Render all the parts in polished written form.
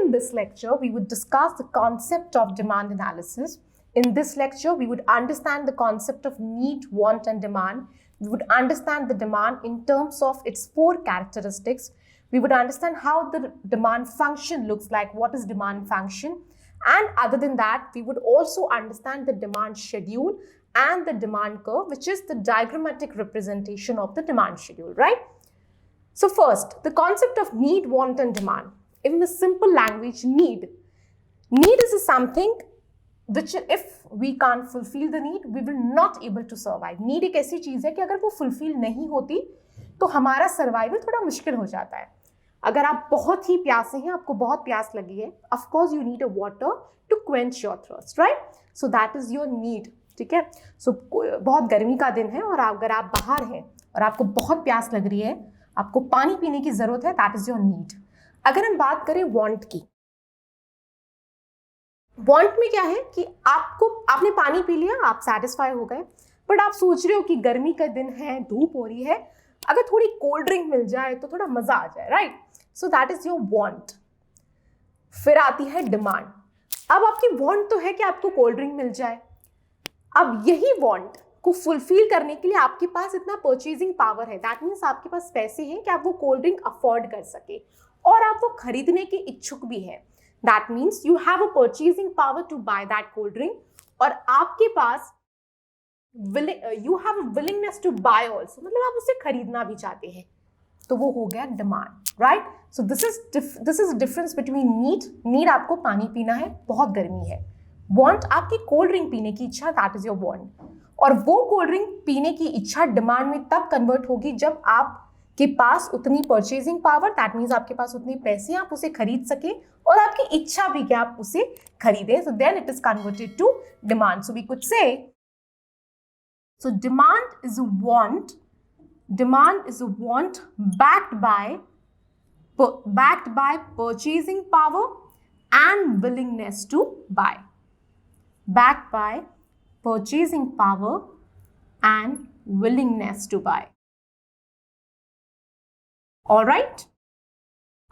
in this lecture, we would discuss the concept of demand analysis. In this lecture, we would understand the concept of need, want, and demand. We would understand the demand in terms of its 4 characteristics. We would understand how the demand function looks like, what is demand function. And other than that, we would also understand the demand schedule and the demand curve, which is the diagrammatic representation of the demand schedule, right? So first, the concept of need, want, and demand. In the simple language, need is something which if we can't fulfill the need, we will not able to survive. Need एक ऐसी चीज है कि अगर वो fulfill नहीं होती तो हमारा survival थोड़ा मुश्किल हो जाता है. अगर आप बहुत ही प्यासे हैं, आपको बहुत प्यास लगी है, of course you need a water to quench your thirst, right? So that is your need. ठीक है. So बहुत गर्मी का दिन है और अगर आप बाहर हैं और आपको बहुत प्यास लग रही है, आपको पानी पीने की जरूरत है, that is your need. अगर हम बात करें want की, want में क्या है कि आपने पानी पी लिया, आप satisfy हो गए, बट आप सोच रहे हो कि गर्मी का दिन है, धूप हो रही है, अगर थोड़ी कोल्ड ड्रिंक मिल जाए तो थोड़ा मजा आ जाए, right? So that is your want. फिर आती है डिमांड. अब आपकी want तो है कि आपको कोल्ड ड्रिंक मिल जाए. अब यही want को फुलफिल करने के लिए आपके पास इतना परचेजिंग पावर है, दैट मीन्स आपके पास पैसे हैं कि आप वो कोल्ड ड्रिंक अफोर्ड कर सके और आप वो खरीदने के इच्छुक भी हैं. That means you have a purchasing power to buy that cold drink और आपके पास you have a willingness to buy also, मतलब आप उसे खरीदना भी चाहते हैं, तो वो हो गया demand, right? So this is difference between need आपको पानी पीना है, बहुत गर्मी है. want आपकी कोल्ड ड्रिंक पीने की इच्छा, दैट इज योर want. और वो कोल्ड ड्रिंक पीने की इच्छा डिमांड में तब कन्वर्ट होगी जब आपके पास उतनी परचेजिंग पावर, दैट मीन्स आपके पास उतने पैसे आप उसे खरीद सके और आपकी इच्छा भी कि आप उसे खरीदें. So then it is converted to demand. So we could say so demand is a want. Demand is a want backed by purchasing power and willingness to buy. Backed by purchasing power and willingness to buy. All right.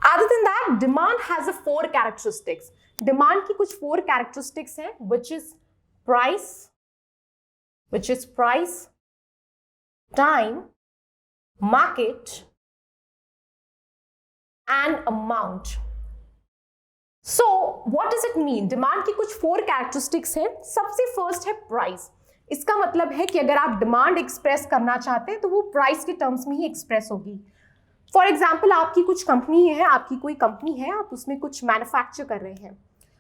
Other than that, demand has a 4 characteristics. Demand की कुछ 4 characteristics हैं, which is price, time, market, and amount. So, what does it mean? Demand की कुछ 4 characteristics हैं. सबसे first है price. इसका मतलब है कि अगर आप डिमांड एक्सप्रेस करना चाहते हैं तो वो प्राइस के टर्म्स में ही एक्सप्रेस होगी. फॉर एग्जाम्पल, आपकी कुछ कंपनी है, आपकी कोई कंपनी है, आप उसमें कुछ मैन्युफैक्चर कर रहे हैं.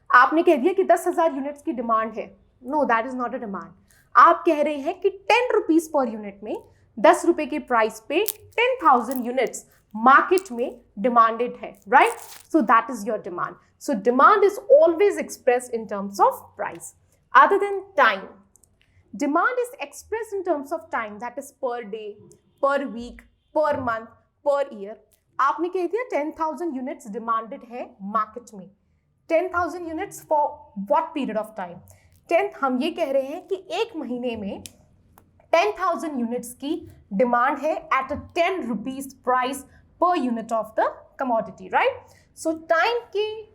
आपने कह दिया कि 10,000 यूनिट्स की डिमांड है. No, that is not a demand. आप कह रहे हैं कि 10 रुपीज पर यूनिट में, 10 रुपए के प्राइस पे 10,000 यूनिट्स मार्केट में डिमांडेड है, right? So that is your demand. So demand is always express in terms of price. Other than time, demand is express in terms of time, that is per day, per week, per month, per year. आपने कह दिया 10,000 units demanded है market में. 10,000 units for what period of time? 10th, हम ये कह रहे हैं कि एक महीने में 10,000 यूनिट्स की डिमांड है at 10 rupees price per unit of the commodity, right? So time की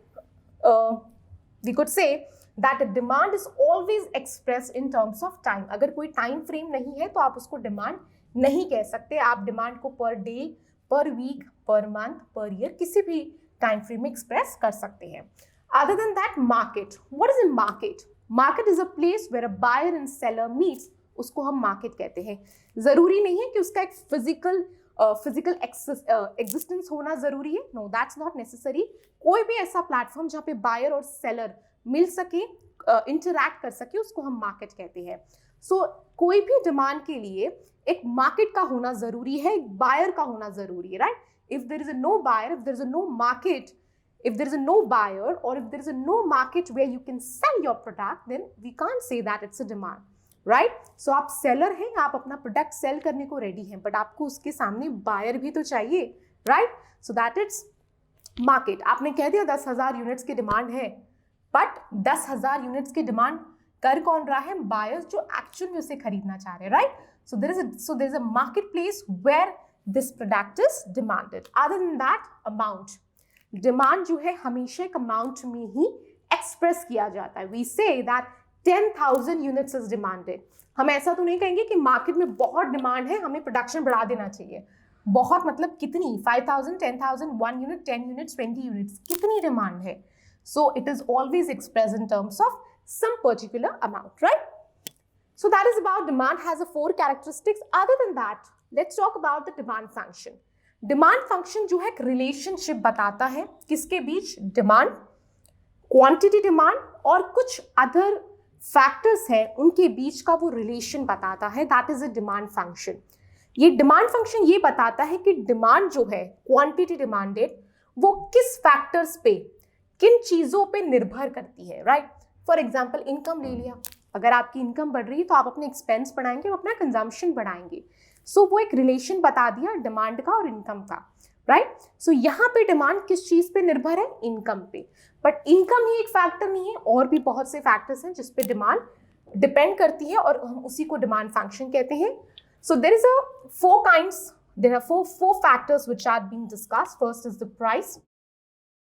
we could say that demand is always express in terms of time. अगर कोई टाइम फ्रेम नहीं है तो आप उसको डिमांड नहीं कह सकते. आप डिमांड को पर day, per week, per month, per year किसी भी टाइम फ्रेम में एक्सप्रेस कर सकते हैं. Other than that, market. What is in market? Market is a place where a buyer and seller meets. उसको हम मार्केट कहते हैं. जरूरी नहीं है कि उसका एक फिजिकल एग्जिस्टेंस होना जरूरी है. No, that's not necessary. कोई भी ऐसा प्लेटफॉर्म जहाँ पे बायर और सेलर मिल सके, इंटरैक्ट कर सके, उसको हम मार्केट कहते हैं. सो कोई भी डिमांड के लिए एक मार्केट का होना जरूरी है, एक बायर का होना जरूरी है, right? If there is a no buyer, if there is a no market, if there is a no buyer or if there is a no market where you can sell your product, then we can't say that it's a demand, right? So आप seller हैं, आप अपना product sell करने को ready हैं, but आपको उसके सामने buyer भी तो चाहिए, right? So that it's market. आपने कह दिया 10,000 यूनिट्स की डिमांड है, बट 10,000 यूनिट्स की डिमांड कर कौन रहा है? बायर्स जो एक्चुअल में उसे खरीदना चाह रहे हैं, right? So there is a market place where this product is demanded. Other than that, amount. Demand जो है हमेशा एक अमाउंट में ही एक्सप्रेस किया जाता है. We say that 10,000 units is demanded. हम ऐसा तो नहीं कहेंगे कि मार्केट में बहुत डिमांड है, हमें प्रोडक्शन बढ़ा देना चाहिए. बहुत मतलब कितनी, 5,000, 10,000, 1 यूनिट, 10 यूनिट्स, 20 यूनिट्स, कितनी डिमांड है. So it is always express in terms of some particular amount, right? So that is about demand has a 4 characteristics. Other than that, let's talk about the demand function. Demand function जो है एक relationship बताता है किसके बीच, demand, quantity demand और कुछ other factors है उनके बीच का वो relation बताता है. That is a demand function. ये demand function ये बताता है कि demand जो है quantity demanded वो किस factors पे, किन चीजों पे निर्भर करती है, right? फॉर एग्जाम्पल इनकम ले लिया, अगर आपकी इनकम बढ़ रही है तो आप अपने एक्सपेंस बढ़ाएंगे, अपना कंजम्पशन बढ़ाएंगे. सो वो एक रिलेशन बता दिया डिमांड का और इनकम का, राइट? सो यहाँ पे डिमांड किस चीज पे निर्भर है, इनकम पे. बट इनकम ही एक फैक्टर नहीं है, और भी बहुत से फैक्टर्स हैं जिसपे डिमांड डिपेंड करती है और हम उसी को डिमांड फंक्शन कहते हैं. So there is a 4 kinds, there are 4 factors which are being discussed. First is the price.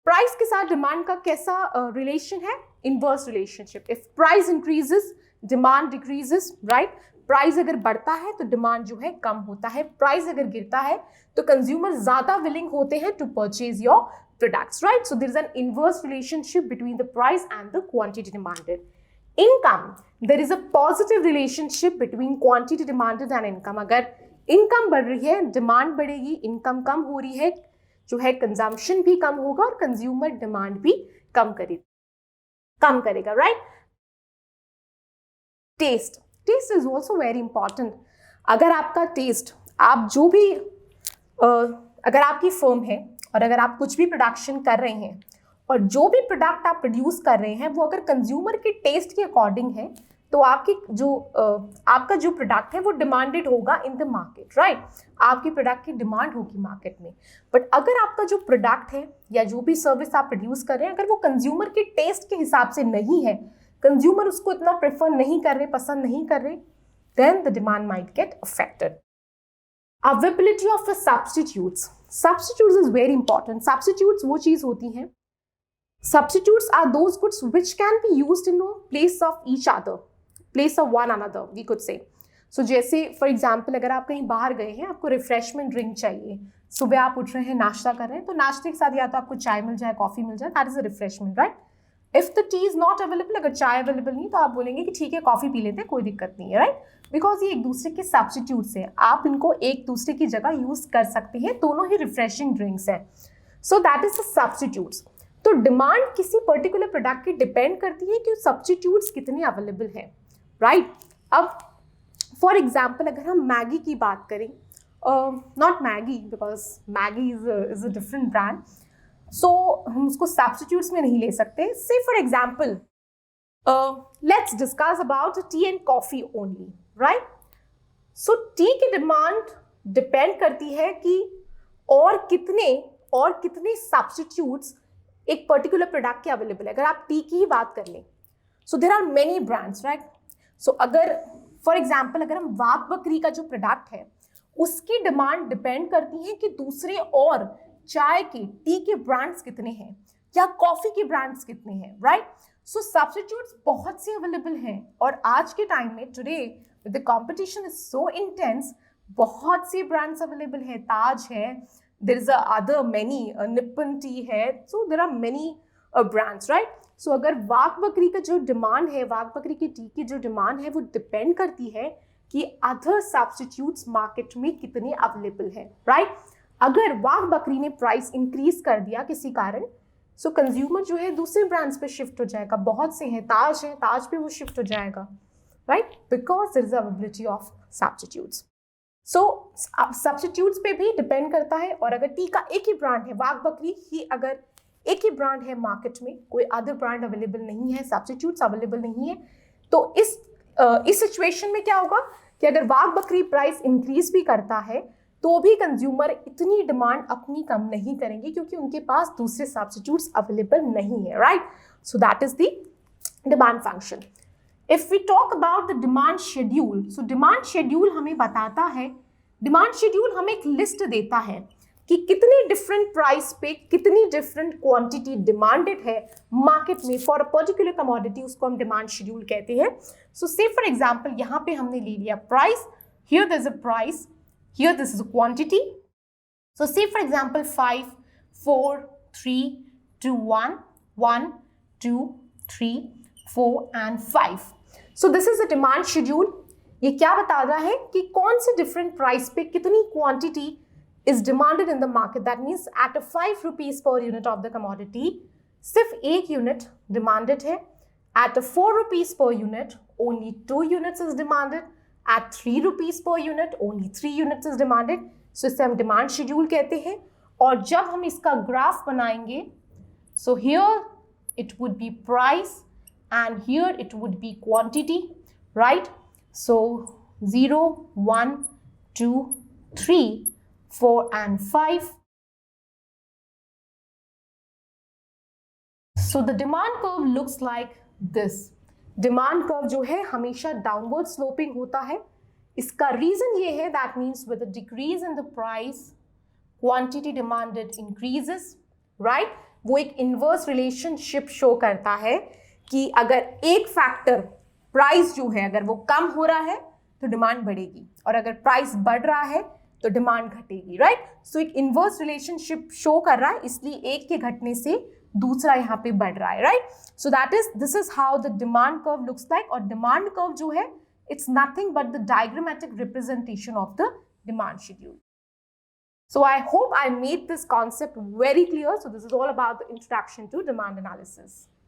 Price के साथ डिमांड का कैसा रिलेशन है, inverse relationship. If price increases demand decreases, right? Price अगर बढ़ता है तो डिमांड जो है कम होता है, प्राइस अगर गिरता है तो कंज्यूमर ज्यादा विलिंग होते हैं to purchase your products, right? So there is an inverse relationship between the price and the quantity demanded. Income, there is a positive relationship between quantity demanded and income. अगर income बढ़ रही है, demand बढ़ेगी, income कम हो रही है, जो है कंजम्पशन भी कम होगा और कंज्यूमर डिमांड भी कम करेगा, right? Taste is also very important. अगर आपका टेस्ट, आप जो भी अगर आपकी फर्म है और अगर आप कुछ भी प्रोडक्शन कर रहे हैं और जो भी प्रोडक्ट आप प्रोड्यूस कर रहे हैं वो अगर कंज्यूमर के टेस्ट के अकॉर्डिंग है तो आपका जो प्रोडक्ट है वो डिमांडेड होगा इन द मार्केट, राइट? आपकी प्रोडक्ट की डिमांड होगी मार्केट में. बट अगर आपका जो प्रोडक्ट है या जो भी सर्विस आप प्रोड्यूस कर रहे हैं अगर वो कंज्यूमर के टेस्ट के हिसाब से नहीं है, कंज्यूमर उसको इतना प्रेफर नहीं कर रहे, पसंद नहीं कर रहे, then the demand might get affected. Availability of substitutes is very important. Substitutes वो चीज होती हैं, substitutes are those goods which can be used in place of each other, place of one another, we could say. So जैसे for example अगर आप कहीं बाहर गए हैं, आपको रिफ्रेशमेंट ड्रिंक चाहिए, सुबह आप उठ रहे हैं, नाश्ता कर रहे हैं, तो नाश्ते के साथ या तो आपको चाय मिल जाए, कॉफी मिल जाए, that is a refreshment, right? If the T is not available, अगर चाय अवेलेबल नहीं तो आप बोलेंगे कि ठीक है कॉफी पी लेते हैं, कोई दिक्कत नहीं है, राइट? बिकॉज ये एक दूसरे के सब्स्टिट्यूट्स हैं, आप इनको एक दूसरे की जगह यूज कर सकते हैं, दोनों ही रिफ्रेशिंग ड्रिंक्स हैं. सो दैट इज द सब्स्टिट्यूट्स. तो डिमांड किसी पर्टिकुलर प्रोडक्ट की डिपेंड करती है कि सब्स्टिट्यूट्स कितने अवेलेबल हैं, राइट? अब फॉर एग्जाम्पल अगर हम मैगी की बात करें, not Maggi because Maggi is a different brand, so हम उसको सब्स्टिट्यूट्स में नहीं ले सकते. Say for example let's discuss about tea and coffee only, right? So tea की डिमांड डिपेंड करती है कि और कितने सब्स्टिट्यूट्स एक पर्टिकुलर प्रोडक्ट के अवेलेबल है. अगर आप टी की ही बात कर लें, so there are many brands, right? So अगर फॉर एग्जाम्पल अगर हम वाघ बकरी का जो प्रोडक्ट है उसकी डिमांड डिपेंड करती है कि दूसरे और चाय के, टी के ब्रांड्स कितने हैं या कॉफी के ब्रांड्स कितने हैं, राइट? सो सब्स्टिट्यूट्स बहुत से अवेलेबल हैं और आज के टाइम में today the competition is so intense, बहुत से ब्रांड्स अवेलेबल हैं. ताज है, there is other many, Nippon tea है, so there are many brands, right? So अगर वाघ बकरी का जो डिमांड है, वाघ बकरी की टी की जो डिमांड है वो डिपेंड करती है कि अदर सब्स्टिट्यूट्स मार्केट में कितने अवेलेबल हैं, राइट? अगर वाघ बकरी ने प्राइस इंक्रीज कर दिया किसी कारण, सो कंज्यूमर जो है दूसरे ब्रांड्स पे शिफ्ट हो जाएगा. बहुत से हैं, ताज है, ताज पे वो शिफ्ट हो जाएगा, right? Because there is availability of substitutes. So substitutes पे भी डिपेंड करता है. और अगर टी का एक ही ब्रांड है, वाघ बकरी ही अगर एक ही ब्रांड है मार्केट में, कोई अदर ब्रांड अवेलेबल नहीं है, सब्स्टिट्यूट्स अवेलेबल नहीं है, तो इस सिचुएशन में क्या होगा कि अगर वाघ बकरी प्राइस इंक्रीज भी करता है तो भी कंज्यूमर इतनी डिमांड अपनी कम नहीं करेंगे क्योंकि उनके पास दूसरे सब्स्टिट्यूट्स अवेलेबल नहीं है, right? So that is the demand function. If we talk about the demand schedule, so demand schedule हमें बताता है, demand schedule हमें एक लिस्ट देता है कि कितनी डिफरेंट प्राइस पे कितनी डिफरेंट क्वांटिटी डिमांडेड है मार्केट में फॉर अ पर्टिकुलर कमोडिटी, उसको हम डिमांड शेड्यूल कहते हैं। सो से फॉर एग्जांपल यहाँ पे हमने ले लिया price, here this is a price, here this is a quantity. So say for example 5 4 3 2 1 1 2 3 4 and 5। So this is a demand schedule. ये क्या बता रहा है कि कौन से डिफरेंट प्राइस पे कितनी quantity is demanded in the market. That means at a 5 rupees per unit of the commodity, सिर्फ एक यूनिट demanded है. At a 4 rupees per unit, only 2 units is demanded. At 3 rupees per unit, only 3 units is demanded. So इसे हम demand schedule कहते हैं। और जब हम इसका ग्राफ बनाएंगे, so here it would be price and here it would be quantity, right? So 0, 1, 2, 3, 4 and 5. So the demand curve looks like this. Demand curve जो है हमेशा downward sloping होता है। इसका reason ये है, that means with a decrease in the price, quantity demanded increases, right? वो एक inverse relationship show करता है कि अगर एक factor price जो है अगर वो कम हो रहा है तो डिमांड बढ़ेगी, और अगर प्राइस बढ़ रहा है तो डिमांड घटेगी, राइट? सो एक इनवर्स रिलेशनशिप शो कर रहा है, इसलिए एक के घटने से दूसरा यहाँ पे बढ़ रहा है, right? So this is how the demand curve looks like. और डिमांड कर्व जो है it's nothing but the diagrammatic representation of the demand schedule. So I hope I made this concept very clear. So this is all about the introduction to demand analysis.